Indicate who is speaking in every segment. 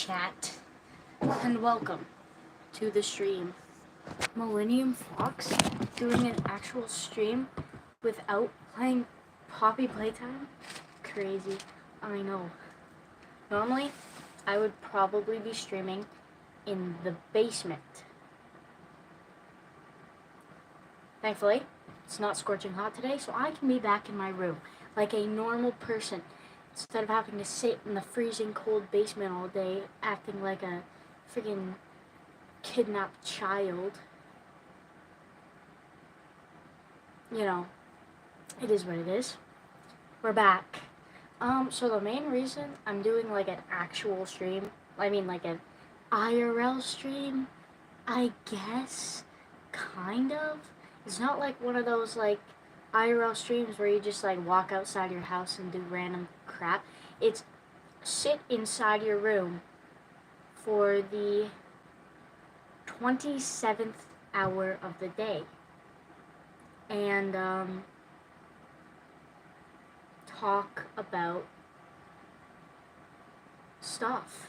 Speaker 1: chat, and welcome to the stream. Millennium Fox doing an actual stream without playing Poppy Playtime? Crazy. I know. Normally, I would probably be streaming in the basement. Thankfully, it's not scorching hot today, so I can be back in my room like a normal person instead of having to sit in the freezing cold basement all day acting like a freaking kidnapped child. You know, it is what it is. We're back. So the main reason I'm doing like an actual stream, I mean like an IRL stream, I guess, kind of. It's not like one of those like IRL streams where you just like walk outside your house and do random crap. It's sit inside your room for the 27th hour of the day and talk about stuff.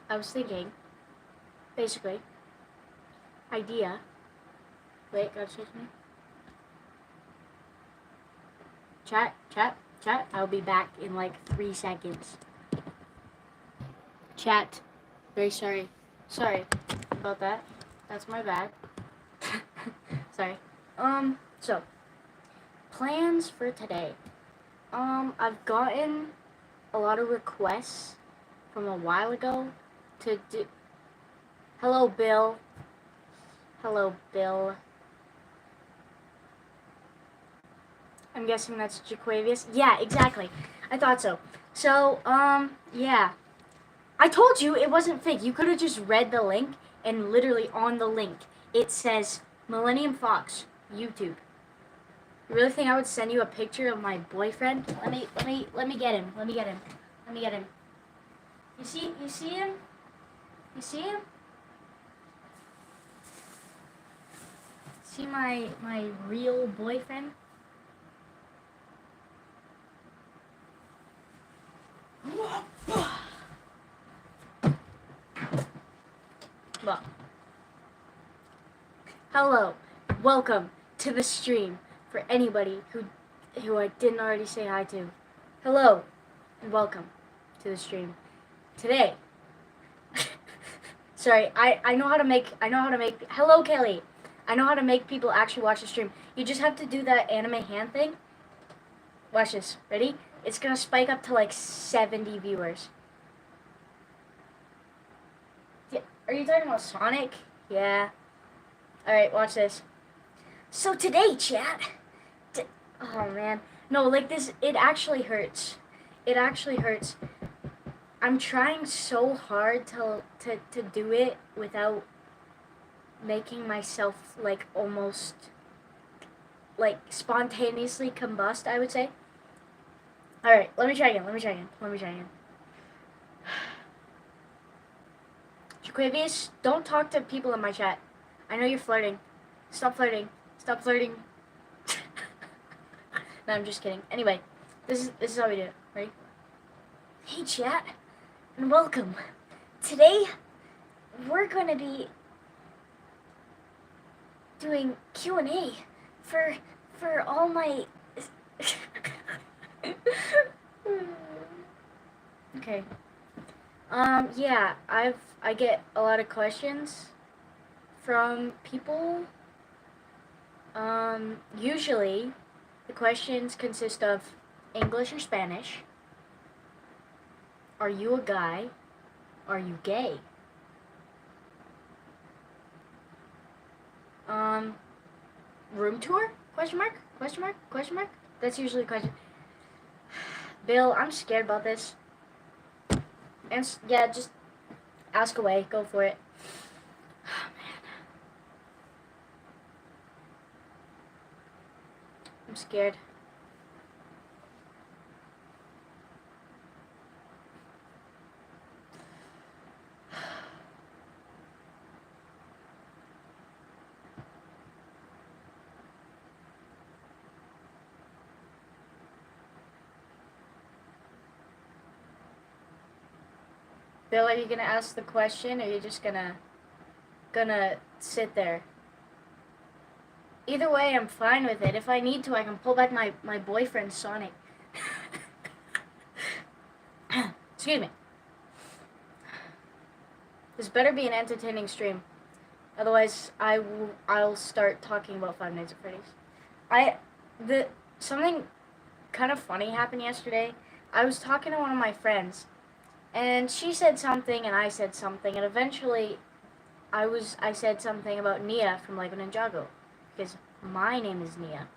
Speaker 1: I was thinking, basically, idea. Wait, gotta say something. Chat. I'll be back in like 3 seconds. Chat. Very sorry. Sorry about that. That's my bad. Sorry. So, plans for today. I've gotten a lot of requests from a while ago to do... Hello, Bill. Hello, Bill. I'm guessing that's Jaquavius. Yeah, exactly. I thought so. So, yeah. I told you it wasn't fake. You could have just read the link, and literally on the link, it says Millennium Fox, YouTube. You really think I would send you a picture of my boyfriend? Let me get him. Let me get him. You see him? You see him? See my real boyfriend? Well, hello, welcome to the stream for anybody who I didn't already say hi to. Hello, and welcome to the stream. Today, sorry, I know how to make, hello Kelly, I know how to make people actually watch the stream. You just have to do that anime hand thing. Watch this, ready? It's gonna spike up to like 70 viewers. Yeah, are you talking about Sonic? Yeah. Alright, watch this. So today, chat. Oh man. No, like this, it actually hurts. It actually hurts. I'm trying so hard to do it without making myself like almost like spontaneously combust, I would say. Alright, let me try again. Jaquavius, don't talk to people in my chat. I know you're flirting. Stop flirting. No, I'm just kidding. Anyway, this is how we do it. Ready? Hey chat, and welcome. Today, we're gonna be doing Q&A for all my... Okay. Yeah, I get a lot of questions from people. Usually, the questions consist of English or Spanish. Are you a guy? Are you gay? Room tour? Question mark? That's usually a question. Bill, I'm scared about this. And yeah, just ask away. Go for it. Oh, man. I'm scared. Bill, are you gonna ask the question, or are you just gonna sit there? Either way, I'm fine with it. If I need to, I can pull back my boyfriend, Sonic. Excuse me. This better be an entertaining stream. Otherwise, I'll start talking about Five Nights at Freddy's. Something kind of funny happened yesterday. I was talking to one of my friends, and she said something, and I said something, and eventually, I said something about Nia from Lego Ninjago, because my name is Nia.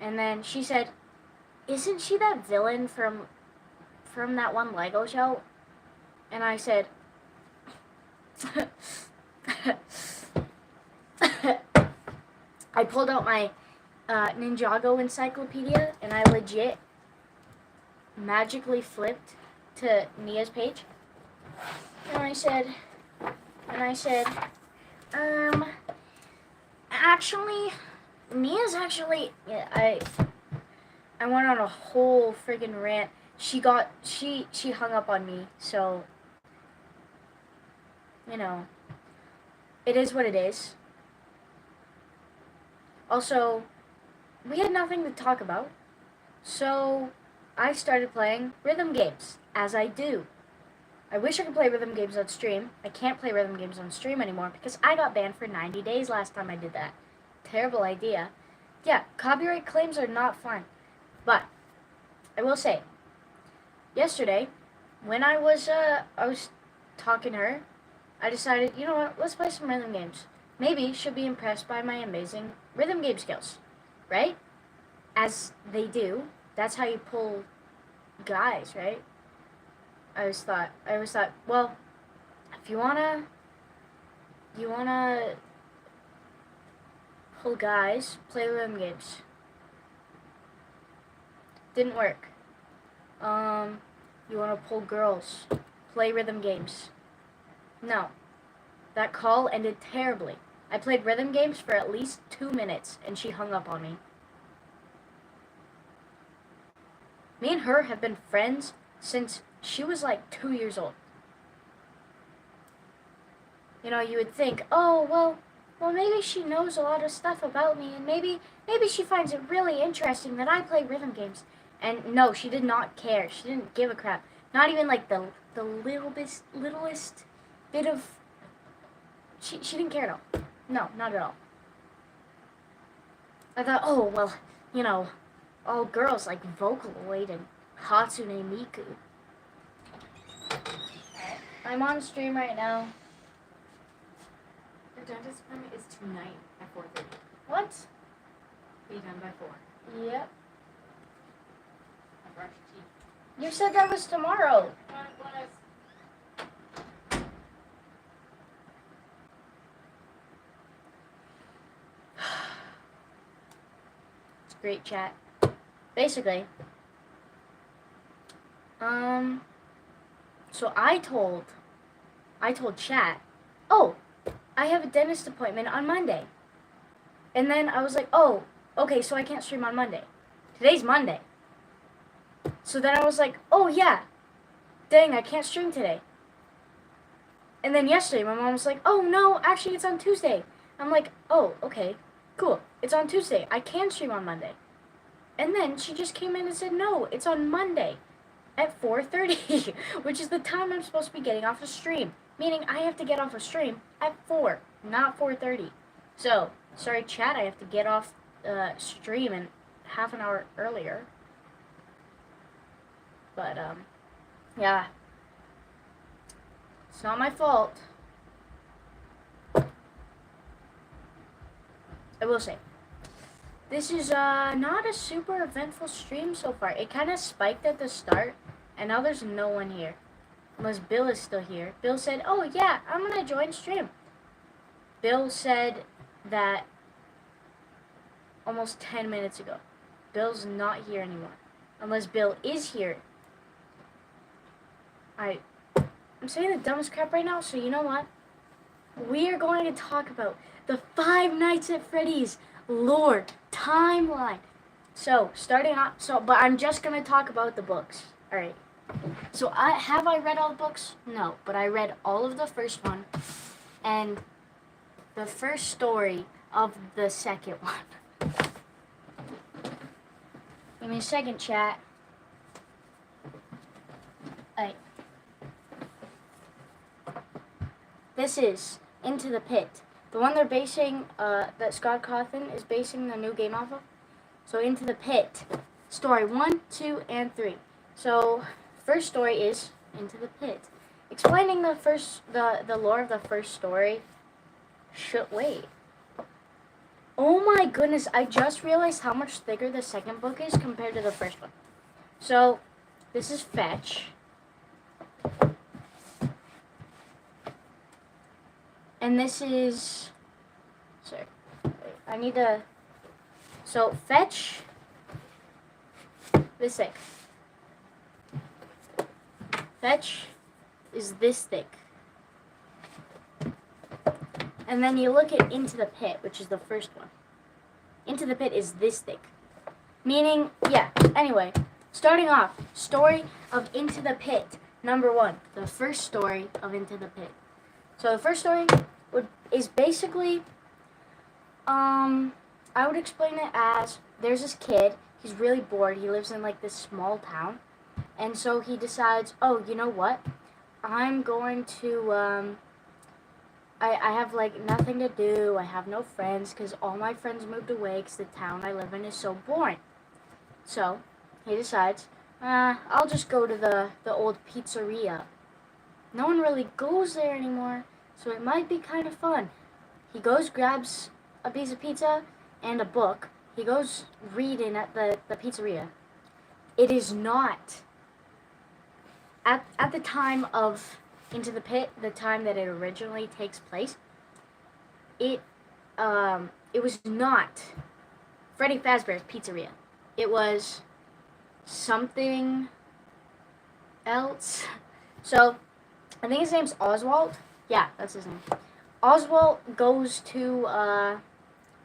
Speaker 1: And then she said, "Isn't she that villain from that one Lego show?" And I said, I pulled out my Ninjago encyclopedia, and I legit magically flipped to Nia's page. And I said, actually, Nia's actually, yeah, I went on a whole friggin' rant. She hung up on me, so, you know, it is what it is. Also, we had nothing to talk about, so I started playing rhythm games, as I do. I wish I could play rhythm games on stream. I can't play rhythm games on stream anymore because I got banned for 90 days last time I did that. Terrible idea. Yeah, copyright claims are not fun. But I will say, yesterday, when I was talking to her, I decided, you know what, let's play some rhythm games. Maybe she'll be impressed by my amazing rhythm game skills, right? As they do. That's how you pull guys, right? I always thought, well, if you wanna pull guys, play rhythm games. Didn't work. You wanna pull girls, play rhythm games. No. That call ended terribly. I played rhythm games for at least 2 minutes, and she hung up on me. Me and her have been friends since she was like 2 years old. You know, you would think, oh, well, maybe she knows a lot of stuff about me, and maybe she finds it really interesting that I play rhythm games. And no, she did not care. She didn't give a crap. Not even like the littlest bit of. She didn't care at all. No, not at all. I thought, oh, well, you know, all girls like Vocaloid and Hatsune Miku. I'm on stream right now.
Speaker 2: The dentist appointment is tonight at 4:30.
Speaker 1: What?
Speaker 2: Be done by 4.
Speaker 1: Yep.
Speaker 2: I brush your teeth.
Speaker 1: You said that was tomorrow. It's great chat. Basically, so I told chat, oh, I have a dentist appointment on Monday. And then I was like, oh, okay, so I can't stream on Monday. Today's Monday. So then I was like, oh yeah, dang, I can't stream today. And then yesterday my mom was like, oh no, actually it's on Tuesday. I'm like, oh, okay, cool, it's on Tuesday. I can stream on Monday. And then she just came in and said, no, it's on Monday at 4:30, which is the time I'm supposed to be getting off a stream. Meaning I have to get off a stream at 4, not 4:30. So, sorry chat, I have to get off stream in half an hour earlier. But, yeah. It's not my fault. I will say, this is not a super eventful stream so far. It kind of spiked at the start, and now there's no one here. Unless Bill is still here. Bill said, oh yeah, I'm going to join stream. Bill said that almost 10 minutes ago. Bill's not here anymore. Unless Bill is here. I'm saying the dumbest crap right now, so you know what? We are going to talk about the Five Nights at Freddy's lore timeline. So, starting off, but I'm just going to talk about the books. Alright. So I read all the books? No, but I read all of the first one and the first story of the second one. Give me a second, chat. Alright. This is Into the Pit. The one they're basing, that Scott Cawthon is basing the new game off of. So Into the Pit. Story 1, 2, and 3. So, first story is Into the Pit. Explaining the lore of the first story. Wait. Oh my goodness, I just realized how much thicker the second book is compared to the first one. So, this is Fetch. And this is... Sorry. Wait, I need to... So, Fetch... This thick. Fetch is this thick. And then you look at Into the Pit, which is the first one. Into the Pit is this thick. Meaning, yeah, anyway. Starting off, story of Into the Pit. Number 1, the first story of Into the Pit. So the first story is basically, I would explain it as, there's this kid, he's really bored, he lives in like this small town, and so he decides, oh, you know what, I'm going to, I have like nothing to do, I have no friends, because all my friends moved away, because the town I live in is so boring. So, he decides, I'll just go to the old pizzeria. No one really goes there anymore, so it might be kind of fun. He goes, grabs a piece of pizza and a book. He goes reading at the pizzeria. It is not, at the time of Into the Pit, the time that it originally takes place, it was not Freddy Fazbear's Pizzeria. It was something else. So, I think his name's Oswald. Yeah, that's his name. Oswald goes to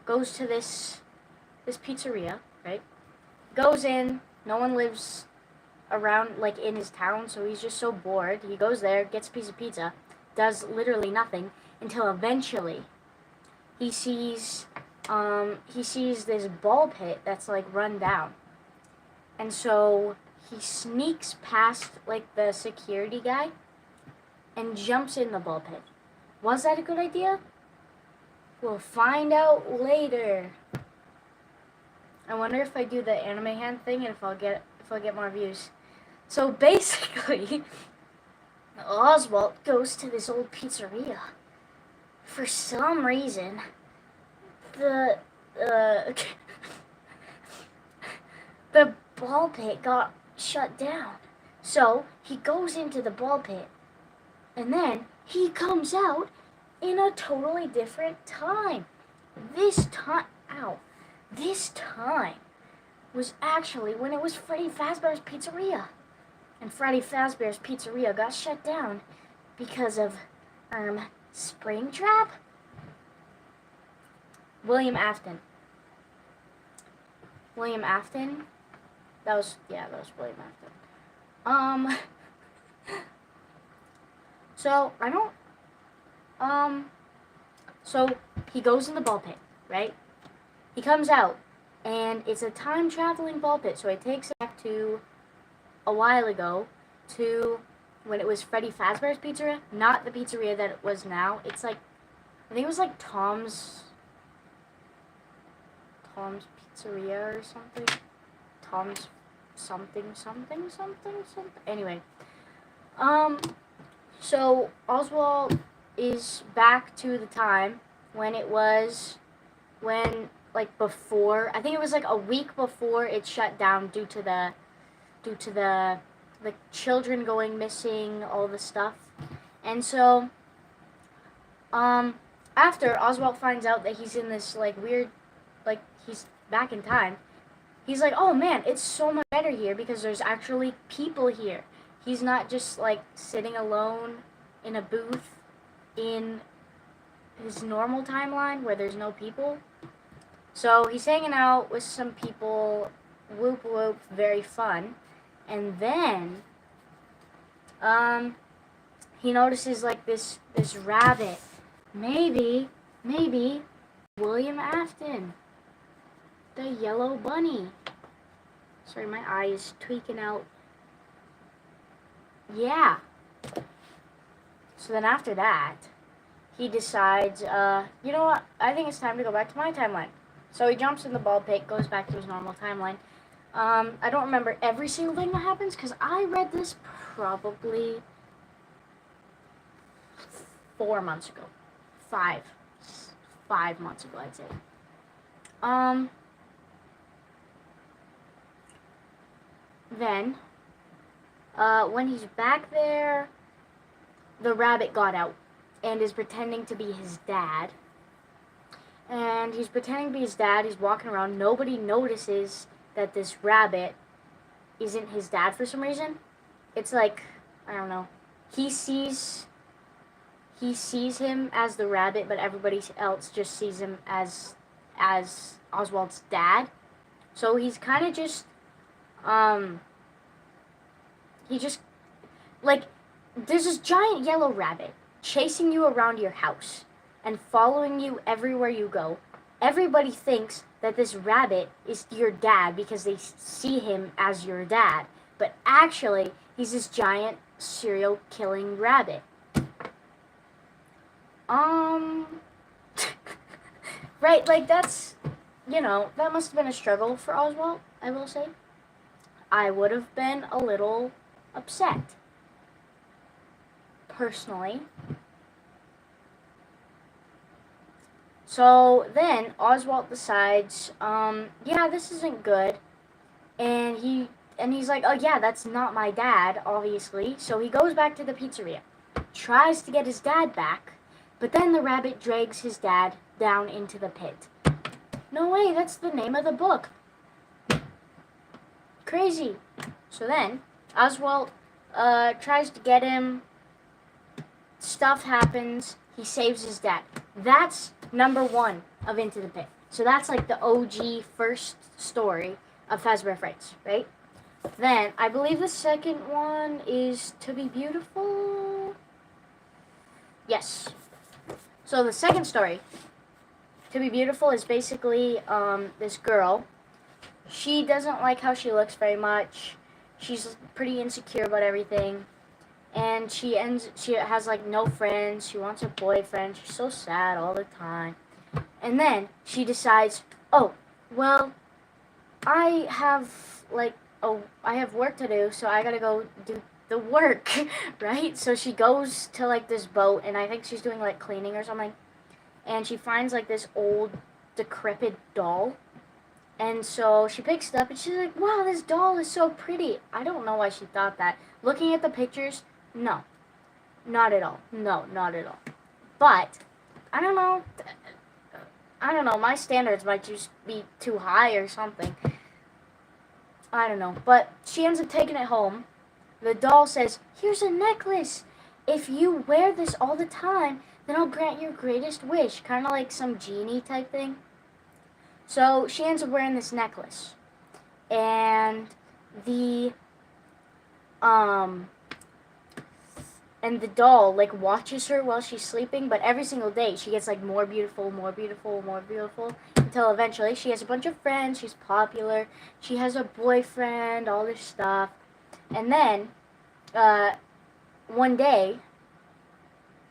Speaker 1: this pizzeria, right? Goes in. No one lives around, like, in his town, so he's just so bored. He goes there, gets a piece of pizza, does literally nothing until eventually he sees this ball pit that's like run down, and so he sneaks past like the security guy and jumps in the ball pit. Was that a good idea? We'll find out later. I wonder if I do the anime hand thing and if I'll get more views. So basically, Oswald goes to this old pizzeria. For some reason, the ball pit got shut down. So he goes into the ball pit, and then he comes out in a totally different time. This time was actually when it was Freddy Fazbear's Pizzeria. And Freddy Fazbear's Pizzeria got shut down because of, Springtrap? William Afton. That was William Afton. So, so he goes in the ball pit, right? He comes out, and it's a time-traveling ball pit, so it takes it back to a while ago, to when it was Freddy Fazbear's Pizzeria, not the pizzeria that it was now. It's like, I think it was like Tom's Pizzeria or something. Tom's something. Anyway, so Oswald is back to the time when before, I think it was like a week before it shut down due to the children going missing, all the stuff. And so, after Oswald finds out that he's in this like weird, like he's back in time, he's like, oh man, it's so much better here because there's actually people here. He's not just like sitting alone in a booth in his normal timeline where there's no people. So he's hanging out with some people, whoop whoop, very fun. And then he notices like this rabbit. Maybe William Afton, the yellow bunny. Sorry, my eye is tweaking out. Yeah. So then after that, he decides, you know what? I think it's time to go back to my timeline. So he jumps in the ball pit, goes back to his normal timeline. I don't remember every single thing that happens because I read this probably 4 months ago. 5 months ago, I'd say. Then, when he's back there, the rabbit got out and is pretending to be his dad. And he's pretending to be his dad. He's walking around. Nobody notices that this rabbit isn't his dad for some reason. It's like, I don't know. He sees him as the rabbit, but everybody else just sees him as Oswald's dad. So he's kind of just, he just, like, there's this giant yellow rabbit chasing you around your house and following you everywhere you go. Everybody thinks that this rabbit is your dad because they see him as your dad. But actually, he's this giant serial killing rabbit. Right, like that's, that must have been a struggle for Oswald, I will say. I would have been a little upset. Personally. So then Oswald decides, yeah, this isn't good. And he's like, oh yeah, that's not my dad, obviously. So he goes back to the pizzeria, tries to get his dad back, but then the rabbit drags his dad down into the pit. No way, that's the name of the book. Crazy. So then Oswald tries to get him. Stuff happens. He saves his dad. That's number 1 of Into the Pit. So that's like the OG first story of Fazbear Frights, right? Then I believe the second one is To Be Beautiful. Yes. So the second story, To Be Beautiful, is basically this girl. She doesn't like how she looks very much. She's pretty insecure about everything. And she has like no friends. She wants a boyfriend. She's so sad all the time. And then she decides, oh, well, I have work to do, so I gotta go do the work, right? So she goes to like this boat, and I think she's doing like cleaning or something. And she finds like this old, decrepit doll. And so she picks it up, and she's like, wow, this doll is so pretty. I don't know why she thought that. Looking at the pictures, no. Not at all. No, not at all. But, I don't know. My standards might just be too high or something. I don't know. But she ends up taking it home. The doll says, here's a necklace. If you wear this all the time, then I'll grant your greatest wish. Kind of like some genie type thing. So she ends up wearing this necklace. And the doll like watches her while she's sleeping, but every single day she gets like more beautiful, until eventually she has a bunch of friends, she's popular, she has a boyfriend, all this stuff. And then one day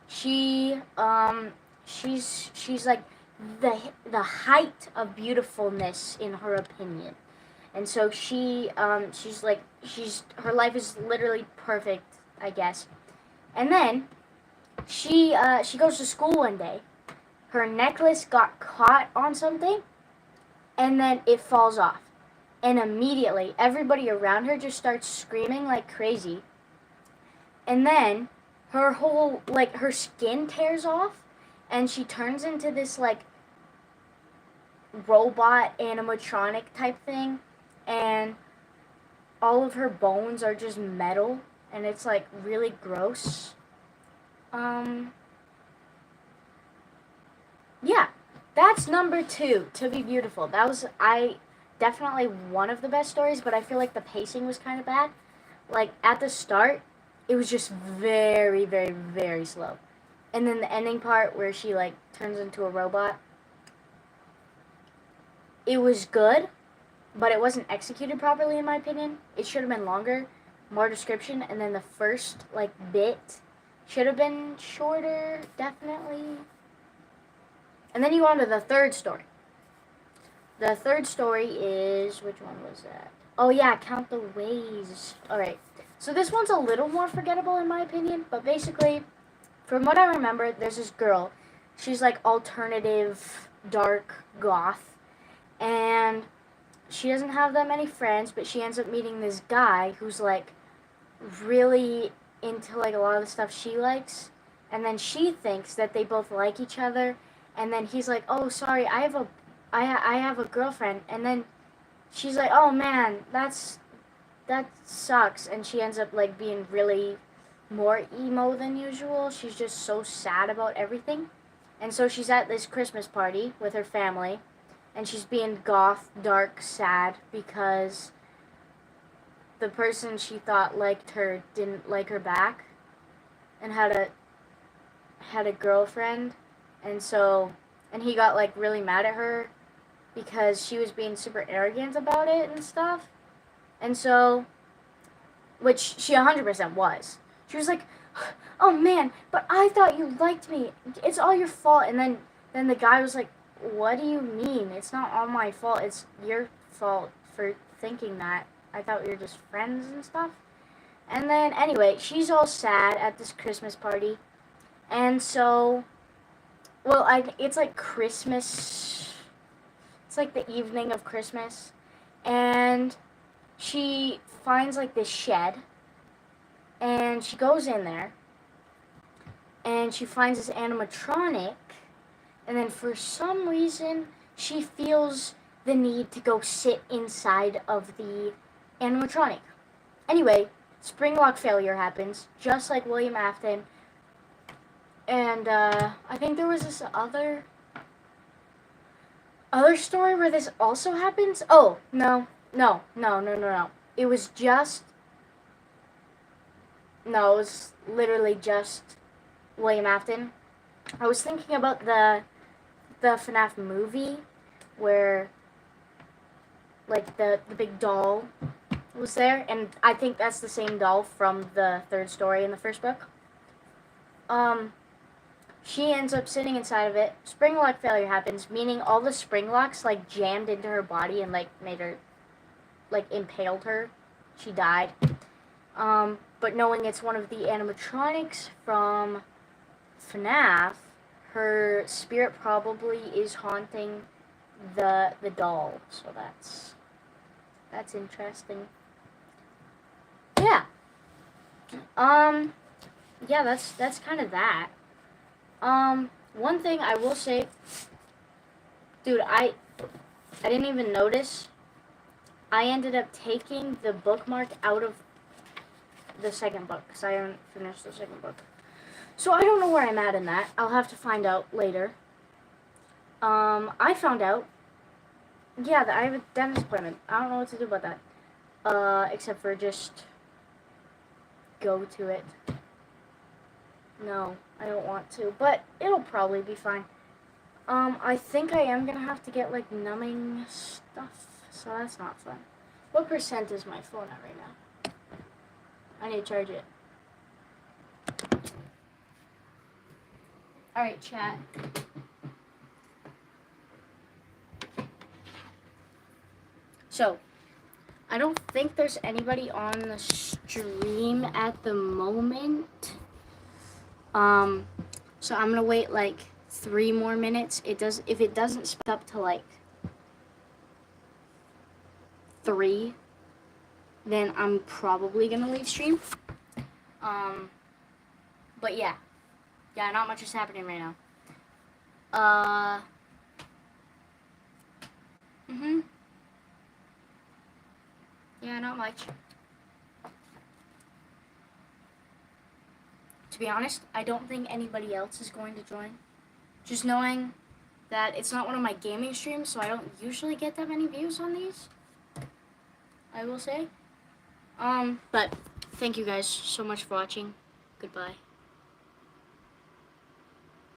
Speaker 1: she's like the height of beautifulness in her opinion. And so her life is literally perfect, I guess. And then she goes to school one day. Her necklace got caught on something, and then it falls off. And immediately everybody around her just starts screaming like crazy. And then her whole her skin tears off, and she turns into this like robot animatronic type thing, and all of her bones are just metal, and it's like really gross. Yeah, that's number 2, To Be Beautiful. That was definitely one of the best stories, but I feel like the pacing was kind of bad. Like at the start, it was just very, very, very slow. And then the ending part where she like turns into a robot, it was good, but it wasn't executed properly in my opinion. It should have been longer, more description, and then the first like bit should have been shorter, definitely. And then you go on to the third story. The third story is, which one was that? Oh yeah, Count the Ways. Alright. So this one's a little more forgettable in my opinion, but basically, from what I remember, there's this girl. She's like alternative, dark, goth. And she doesn't have that many friends, but she ends up meeting this guy who's like really into like a lot of the stuff she likes. And then she thinks that they both like each other. And then he's like, "Oh, sorry, I have a girlfriend." And then she's like, "Oh man, that sucks." And she ends up like being really more emo than usual. She's just so sad about everything. And so she's at this Christmas party with her family, and she's being goth, dark, sad because the person she thought liked her didn't like her back and had a girlfriend. And he got like really mad at her because she was being super arrogant about it and stuff. And so, which she 100% was. She was like, "Oh man, but I thought you liked me. It's all your fault." And then the guy was like, "What do you mean? It's not all my fault. It's your fault for thinking that. I thought we were just friends and stuff." And then anyway, she's all sad at this Christmas party. And so, well, it's like Christmas. It's like the evening of Christmas. And she finds like this shed. And she goes in there. And she finds this animatronic. And then for some reason, she feels the need to go sit inside of the animatronic. Anyway, spring lock failure happens, just like William Afton. And I think there was this other story where this also happens. Oh, no. It was literally just William Afton. I was thinking about the FNAF movie where like the big doll was there, and I think that's the same doll from the third story in the first book. She ends up sitting inside of it. Spring lock failure happens, meaning all the spring locks like jammed into her body and like made her, like impaled her. She died. But knowing it's one of the animatronics from FNAF, her spirit probably is haunting the doll. So that's interesting. Yeah. Yeah, that's kind of that. One thing I will say, dude, I didn't even notice. I ended up taking the bookmark out of the second book because I haven't finished the second book. So I don't know where I'm at in that. I'll have to find out later. I found out, yeah, that I have a dentist appointment. I don't know what to do about that. Except for just go to it. No, I don't want to, but it'll probably be fine. I think I am gonna have to get like numbing stuff, so that's not fun. What percent is my phone at right now? I need to charge it. Alright, chat. So, I don't think there's anybody on the stream at the moment. So I'm gonna wait like 3 more minutes. If it doesn't speed up to like 3, then I'm probably gonna leave stream. But yeah, not much is happening right now. Yeah, not much. To be honest, I don't think anybody else is going to join. Just knowing that it's not one of my gaming streams, so I don't usually get that many views on these, I will say. But Thank you guys so much for watching. Goodbye.